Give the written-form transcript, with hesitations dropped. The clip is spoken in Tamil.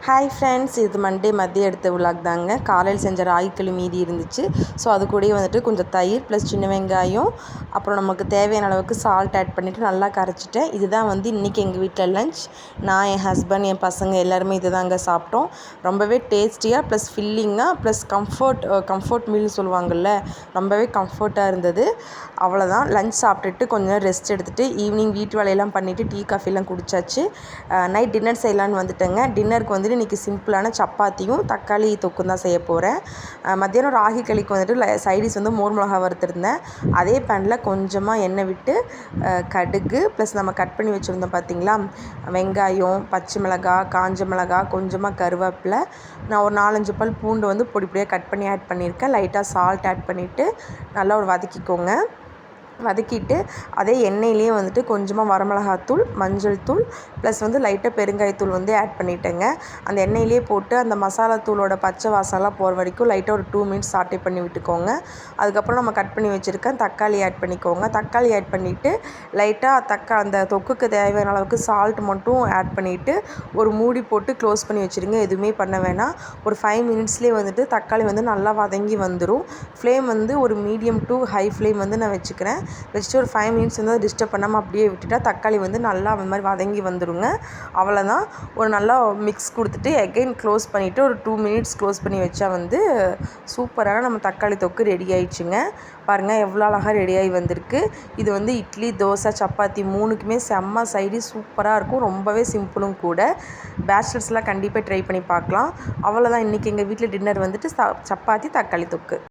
ஹாய் ஃப்ரெண்ட்ஸ், இது மண்டே மதியம் எடுத்த விலாக் தாங்க. காலையில் செஞ்ச ராகிக்களி மீதி இருந்துச்சு. ஸோ அது கூடயே வந்துட்டு கொஞ்சம் தயிர் ப்ளஸ் சின்ன வெங்காயம், அப்புறம் நமக்கு தேவையான அளவுக்கு சால்ட் ஆட் பண்ணிவிட்டு நல்லா கரைச்சிட்டேன். இதுதான் வந்து இன்றைக்கி எங்கள் வீட்டில் லஞ்ச். நான், என் ஹஸ்பண்ட், என் பசங்க எல்லாருமே இது தாங்க சாப்பிட்டோம். ரொம்பவே டேஸ்டியாக ப்ளஸ் ஃபில்லிங்காக ப்ளஸ் கம்ஃபர்ட் மீல்னு சொல்லுவாங்கள்ல, ரொம்பவே கம்ஃபர்ட்டாக இருந்தது. அவ்வளோதான். லஞ்ச் சாப்பிட்டுட்டு கொஞ்சம் ரெஸ்ட் எடுத்துகிட்டு ஈவினிங் வீட்டு வேலையெல்லாம் பண்ணிவிட்டு டீ காஃபிலாம் குடித்தாச்சு. நைட் டின்னர் செய்யலான்னு வந்துட்டேங்க. டின்னருக்கு வந்துட்டு இன்றைக்கி சிம்பிளான சப்பாத்தியும் தக்காளி தொக்கும் தான் செய்ய போகிறேன். மத்தியானம் ராகி களிக்கு வந்துட்டு சைடிஷ் வந்து மோர் மிளகா வறுத்துருந்தேன். அதே பேனில் கொஞ்சமாக எண்ணெய் விட்டு கடுகு ப்ளஸ் நம்ம கட் பண்ணி வச்சுருந்தோம் பார்த்திங்களா, வெங்காயம், பச்சை மிளகாய், காஞ்ச மிளகாய், கொஞ்சமாக கருவேப்பிலை, நான் ஒரு 4-5 பல் பூண்டு வந்து பொடி பொடியாக கட் பண்ணி ஆட் பண்ணியிருக்கேன். லைட்டாக சால்ட் ஆட் பண்ணிவிட்டு நல்லா ஒரு வதக்கிக்கோங்க. வதக்கிட்டு அதே எண்ணெயிலேயே வந்துட்டு கொஞ்சமாக வரமிளகாத்தூள், மஞ்சள் தூள் ப்ளஸ் வந்து லைட்டாக பெருங்காயத்தூள் வந்து ஆட் பண்ணிட்டேங்க. அந்த எண்ணெயிலே போட்டு அந்த மசாலா தூளோட பச்சை வாசம்லாம் போகிற வரைக்கும் லைட்டாக ஒரு 2 மினிட்ஸ் சாட்டே பண்ணி விட்டுக்கோங்க. அதுக்கப்புறம் நம்ம கட் பண்ணி வச்சுருக்கேன் தக்காளி ஆட் பண்ணிக்கோங்க. தக்காளி ஆட் பண்ணிவிட்டு லைட்டாக அந்த தொக்குக்கு தேவையான அளவுக்கு சால்ட் மட்டும் ஆட் பண்ணிவிட்டு ஒரு மூடி போட்டு க்ளோஸ் பண்ணி வச்சுருங்க. எதுவுமே பண்ண வேணாம். ஒரு 5 மினிட்ஸ்லேயே வந்துட்டு தக்காளி வந்து நல்லா வதங்கி வந்துடும். ஃப்ளேம் வந்து ஒரு மீடியம் டு ஹை ஃப்ளேம் வந்து நான் வச்சுக்கிறேன். வச்சுட்டு ஒரு 5 மினிட்ஸ் வந்து டிஸ்டர்ப் பண்ணாமல் அப்படியே விட்டுட்டா தக்காளி வந்து நல்லா அந்த மாதிரி வதங்கி வந்துடுங்க. அவ்வளோதான். ஒரு நல்லா மிக்ஸ் கொடுத்துட்டு எகைன் க்ளோஸ் பண்ணிவிட்டு ஒரு 2 மினிட்ஸ் க்ளோஸ் பண்ணி வச்சா வந்து சூப்பரான நம்ம தக்காளி தொக்கு ரெடி ஆயிடுச்சுங்க. பாருங்கள் எவ்வளோ அழகாக ரெடியாகி வந்திருக்கு. இது வந்து இட்லி, தோசை, சப்பாத்தி 3க்குமே செம்ம சைடு சூப்பராக இருக்கும். ரொம்பவே சிம்பிளும் கூட. பேச்சுலர்ஸ்லாம் கண்டிப்பாக ட்ரை பண்ணி பார்க்கலாம். அவ்வளோதான். இன்றைக்கி எங்கள் வீட்டில் டின்னர் வந்துட்டு சப்பாத்தி, தக்காளி தொக்கு.